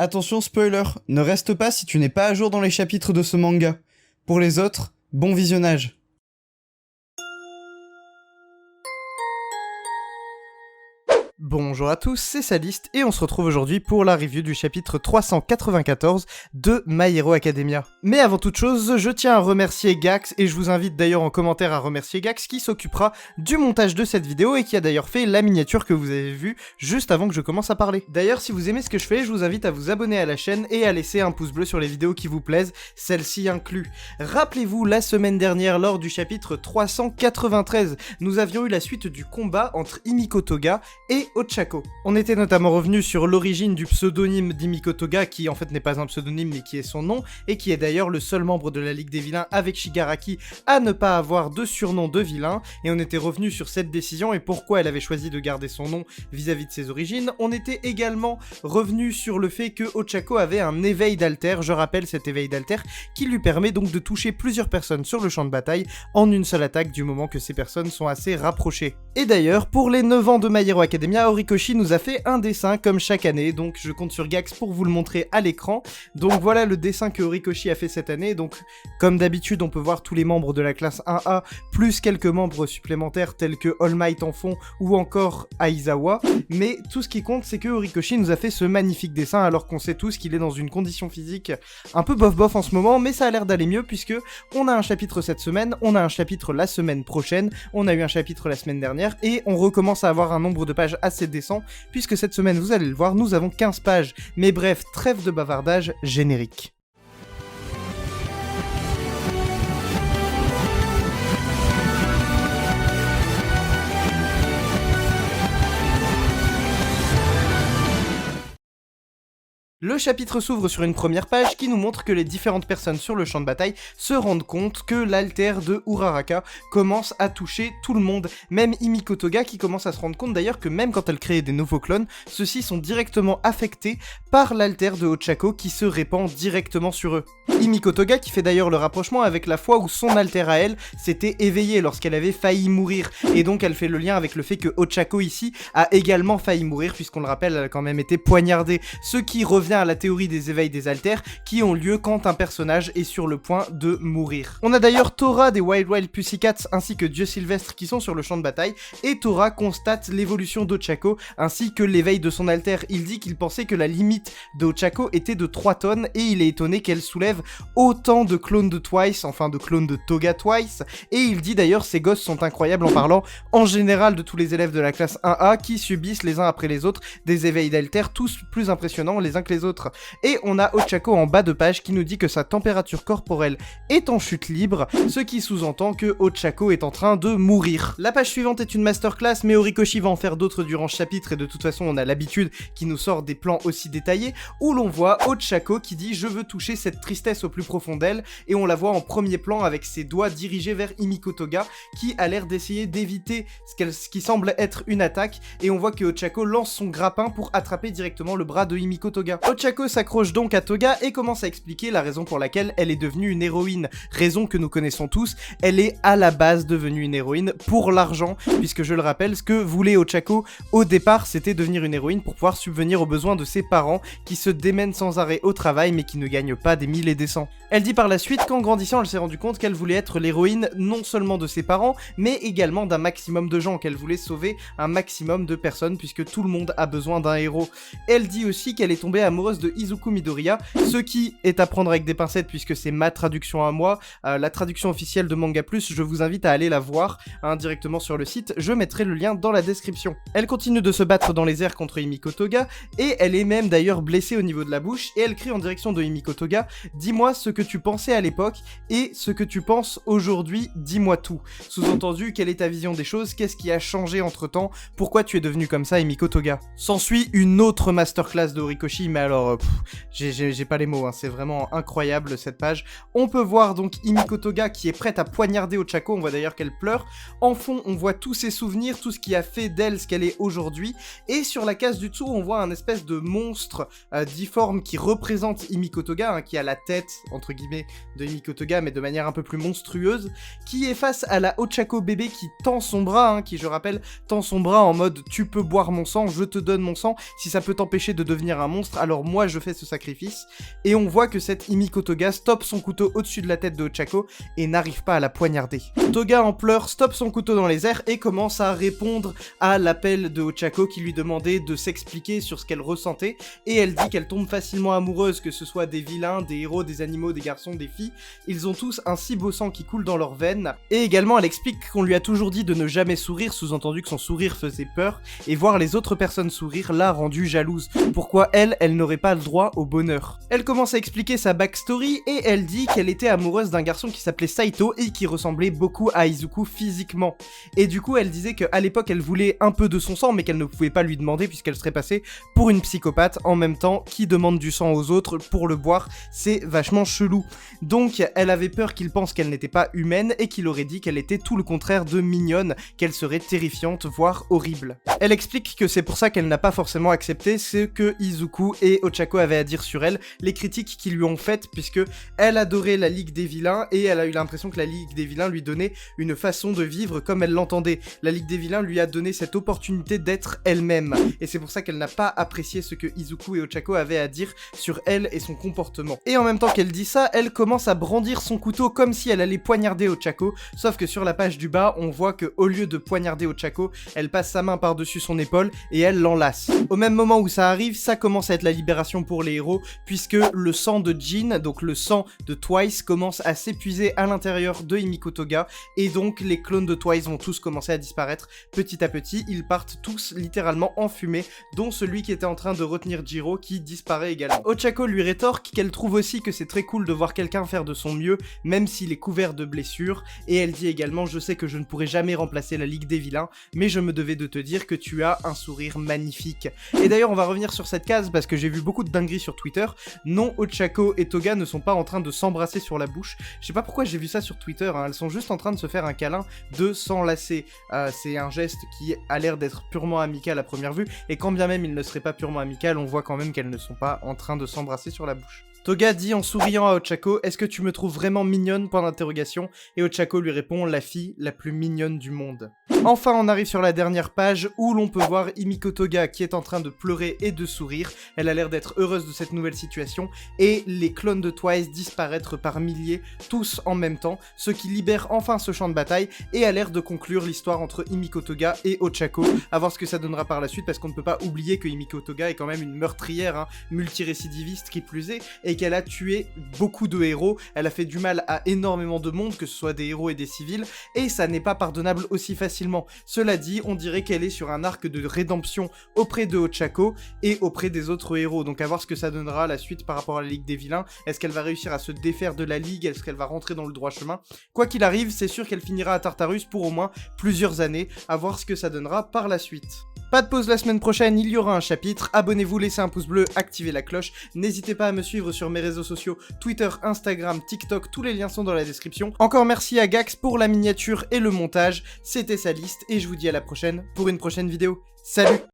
Attention spoiler, ne reste pas si tu n'es pas à jour dans les chapitres de ce manga. Pour les autres, bon visionnage. Bonjour à tous, c'est Saliste et on se retrouve aujourd'hui pour la review du chapitre 394 de My Hero Academia. Mais avant toute chose, je tiens à remercier Gax et je vous invite d'ailleurs en commentaire à remercier Gax qui s'occupera du montage de cette vidéo et qui a d'ailleurs fait la miniature que vous avez vue juste avant que je commence à parler. D'ailleurs, si vous aimez ce que je fais, je vous invite à vous abonner à la chaîne et à laisser un pouce bleu sur les vidéos qui vous plaisent, celle-ci inclus. Rappelez-vous, la semaine dernière, lors du chapitre 393, nous avions eu la suite du combat entre Himiko Toga et Ochako. On était notamment revenu sur l'origine du pseudonyme d'Himiko Toga, qui en fait n'est pas un pseudonyme mais qui est son nom, et qui est d'ailleurs le seul membre de la Ligue des Vilains avec Shigaraki à ne pas avoir de surnom de vilain, et on était revenu sur cette décision et pourquoi elle avait choisi de garder son nom vis-à-vis de ses origines. On était également revenu sur le fait que Ochako avait un éveil d'alter, je rappelle cet éveil d'alter, qui lui permet donc de toucher plusieurs personnes sur le champ de bataille en une seule attaque du moment que ces personnes sont assez rapprochées. Et d'ailleurs, pour les 9 ans de My Hero Academia, Horikoshi nous a fait un dessin comme chaque année, donc je compte sur Gax pour vous le montrer à l'écran. Donc voilà le dessin que Horikoshi a fait cette année, donc comme d'habitude on peut voir tous les membres de la classe 1A, plus quelques membres supplémentaires tels que All Might en fond ou encore Aizawa, mais tout ce qui compte c'est que Horikoshi nous a fait ce magnifique dessin alors qu'on sait tous qu'il est dans une condition physique un peu bof en ce moment, mais ça a l'air d'aller mieux puisque on a un chapitre cette semaine, on a un chapitre la semaine prochaine, on a eu un chapitre la semaine dernière et on recommence à avoir un nombre de pages assez décent puisque cette semaine, vous allez le voir, nous avons 15 pages. Mais bref, trêve de bavardage, générique. Le chapitre s'ouvre sur une première page qui nous montre que les différentes personnes sur le champ de bataille se rendent compte que l'alter de Uraraka commence à toucher tout le monde, même Himiko Toga qui commence à se rendre compte d'ailleurs que même quand elle crée des nouveaux clones, ceux-ci sont directement affectés par l'alter de Ochako qui se répand directement sur eux. Himiko Toga qui fait d'ailleurs le rapprochement avec la fois où son alter à elle s'était éveillé lorsqu'elle avait failli mourir, et donc elle fait le lien avec le fait que Ochako ici a également failli mourir puisqu'on le rappelle, elle a quand même été poignardée, ce qui revient à la théorie des éveils des alters qui ont lieu quand un personnage est sur le point de mourir. On a d'ailleurs Tora des Wild Wild Pussycats ainsi que Dieu Sylvestre qui sont sur le champ de bataille, et Tora constate l'évolution d'Ochako ainsi que l'éveil de son alter. Il dit qu'il pensait que la limite d'Ochako était de 3 tonnes et il est étonné qu'elle soulève autant de clones de Twice, enfin de clones de Toga Twice, et il dit d'ailleurs ces gosses sont incroyables en parlant en général de tous les élèves de la classe 1A qui subissent les uns après les autres des éveils d'alter tous plus impressionnants les uns que les autres. Et on a Ochako en bas de page qui nous dit que sa température corporelle est en chute libre, ce qui sous-entend que Ochako est en train de mourir. La page suivante est une masterclass, mais Horikoshi va en faire d'autres durant ce chapitre, et de toute façon on a l'habitude qui nous sort des plans aussi détaillés, où l'on voit Ochako qui dit « Je veux toucher cette tristesse au plus profond d'elle », et on la voit en premier plan avec ses doigts dirigés vers Himiko Toga, qui a l'air d'essayer d'éviter ce qui semble être une attaque, et on voit que Ochako lance son grappin pour attraper directement le bras de Himiko Toga. Ochako s'accroche donc à Toga et commence à expliquer la raison pour laquelle elle est devenue une héroïne, raison que nous connaissons tous, elle est à la base devenue une héroïne pour l'argent, puisque je le rappelle, ce que voulait Ochako au départ c'était devenir une héroïne pour pouvoir subvenir aux besoins de ses parents qui se démènent sans arrêt au travail mais qui ne gagnent pas des 1000 et des 100. Elle dit par la suite qu'en grandissant elle s'est rendue compte qu'elle voulait être l'héroïne non seulement de ses parents mais également d'un maximum de gens, qu'elle voulait sauver un maximum de personnes puisque tout le monde a besoin d'un héros. Elle dit aussi qu'elle est tombée amoureuse de Izuku Midoriya, ce qui est à prendre avec des pincettes puisque c'est ma traduction à moi, la traduction officielle de Manga Plus, je vous invite à aller la voir directement sur le site, je mettrai le lien dans la description. Elle continue de se battre dans les airs contre Himiko Toga, et elle est même d'ailleurs blessée au niveau de la bouche, et elle crie en direction de Himiko Toga « Dis-moi ce que tu pensais à l'époque, et ce que tu penses aujourd'hui, dis-moi tout. » Sous-entendu, quelle est ta vision des choses, qu'est-ce qui a changé entre temps, pourquoi tu es devenue comme ça Himiko Toga. S'ensuit une autre masterclass de Horikoshi, mais alors j'ai pas les mots, c'est vraiment incroyable cette page. On peut voir donc Himiko Toga qui est prête à poignarder Ochako, on voit d'ailleurs qu'elle pleure. En fond, on voit tous ses souvenirs, tout ce qui a fait d'elle ce qu'elle est aujourd'hui. Et sur la case du dessous, on voit un espèce de monstre difforme qui représente Himiko Toga, qui a la tête, entre guillemets, de Himiko Toga, mais de manière un peu plus monstrueuse, qui est face à la Ochako bébé qui tend son bras, qui, je rappelle, tend son bras en mode « Tu peux boire mon sang, je te donne mon sang, si ça peut t'empêcher de devenir un monstre, alors alors moi je fais ce sacrifice. Et on voit que cette Himiko Toga stoppe son couteau au-dessus de la tête de Ochako et n'arrive pas à la poignarder. Toga en pleurs stoppe son couteau dans les airs et commence à répondre à l'appel de Ochako qui lui demandait de s'expliquer sur ce qu'elle ressentait, et elle dit qu'elle tombe facilement amoureuse, que ce soit des vilains, des héros, des animaux, des garçons, des filles, ils ont tous un si beau sang qui coule dans leurs veines. Et également elle explique qu'on lui a toujours dit de ne jamais sourire, sous-entendu que son sourire faisait peur, et voir les autres personnes sourire l'a rendue jalouse. Pourquoi elle n'aurait pas le droit au bonheur? Elle commence à expliquer sa backstory et elle dit qu'elle était amoureuse d'un garçon qui s'appelait Saito et qui ressemblait beaucoup à Izuku physiquement. Et du coup elle disait qu'à l'époque elle voulait un peu de son sang mais qu'elle ne pouvait pas lui demander puisqu'elle serait passée pour une psychopathe. En même temps, qui demande du sang aux autres pour le boire, c'est vachement chelou. Donc elle avait peur qu'il pense qu'elle n'était pas humaine et qu'il aurait dit qu'elle était tout le contraire de mignonne, qu'elle serait terrifiante, voire horrible. Elle explique que c'est pour ça qu'elle n'a pas forcément accepté ce que Izuku et Ochako avaient à dire sur elle, les critiques qu'ils lui ont faites, puisque elle adorait la Ligue des Vilains et elle a eu l'impression que la Ligue des Vilains lui donnait une façon de vivre comme elle l'entendait. La Ligue des Vilains lui a donné cette opportunité d'être elle-même, et c'est pour ça qu'elle n'a pas apprécié ce que Izuku et Ochako avaient à dire sur elle et son comportement. Et en même temps qu'elle dit ça, elle commence à brandir son couteau comme si elle allait poignarder Ochako, sauf que sur la page du bas, on voit que au lieu de poignarder Ochako, elle passe sa main par-dessus son épaule et elle l'enlace. Au même moment où ça arrive, ça commence à être la libération pour les héros, puisque le sang de Jin, donc le sang de Twice, commence à s'épuiser à l'intérieur de Himiko Toga, et donc les clones de Twice vont tous commencer à disparaître petit à petit. Ils partent tous littéralement en fumée, dont celui qui était en train de retenir Jiro qui disparaît également. Ochako lui rétorque qu'elle trouve aussi que c'est très cool de voir quelqu'un faire de son mieux, même s'il est couvert de blessures, et elle dit également: je sais que je ne pourrai jamais remplacer la Ligue des Vilains, mais je me devais de te dire que tu as un sourire magnifique. Et d'ailleurs on va revenir sur cette case parce que j'ai vu beaucoup de dingueries sur Twitter. Non, Ochako et Toga ne sont pas en train de s'embrasser sur la bouche. Je sais pas pourquoi j'ai vu ça sur Twitter, hein. Elles sont juste en train de se faire un câlin, de s'enlacer. C'est un geste qui a l'air d'être purement amical à première vue, et quand bien même il ne serait pas purement amical, on voit quand même qu'elles ne sont pas en train de s'embrasser sur la bouche. Toga dit en souriant à Ochako: est-ce que tu me trouves vraiment mignonne? Point d'interrogation. Et Ochako lui répond: la fille la plus mignonne du monde. Enfin on arrive sur la dernière page où l'on peut voir Himiko Toga qui est en train de pleurer et de sourire. Elle a l'air d'être heureuse de cette nouvelle situation, et les clones de Twice disparaître par milliers, tous en même temps, ce qui libère enfin ce champ de bataille et a l'air de conclure l'histoire entre Himiko Toga et Ochako. À voir ce que ça donnera par la suite, parce qu'on ne peut pas oublier que Himiko Toga est quand même une meurtrière, hein, multirécidiviste qui plus est, et qu'elle a tué beaucoup de héros. Elle a fait du mal à énormément de monde, que ce soit des héros et des civils, et ça n'est pas pardonnable aussi facilement. Cela dit, on dirait qu'elle est sur un arc de rédemption auprès de Ochako et auprès des autres héros, donc à voir ce que ça donnera la suite par rapport à la Ligue des Vilains. Est-ce qu'elle va réussir à se défaire de la Ligue? Est-ce qu'elle va rentrer dans le droit chemin? Quoi qu'il arrive, c'est sûr qu'elle finira à Tartarus pour au moins plusieurs années, à voir ce que ça donnera par la suite. Pas de pause la semaine prochaine, il y aura un chapitre. Abonnez-vous, laissez un pouce bleu, activez la cloche. N'hésitez pas à me suivre sur mes réseaux sociaux, Twitter, Instagram, TikTok, tous les liens sont dans la description. Encore merci à Gax pour la miniature et le montage. C'était sa liste et je vous dis à la prochaine pour une prochaine vidéo. Salut!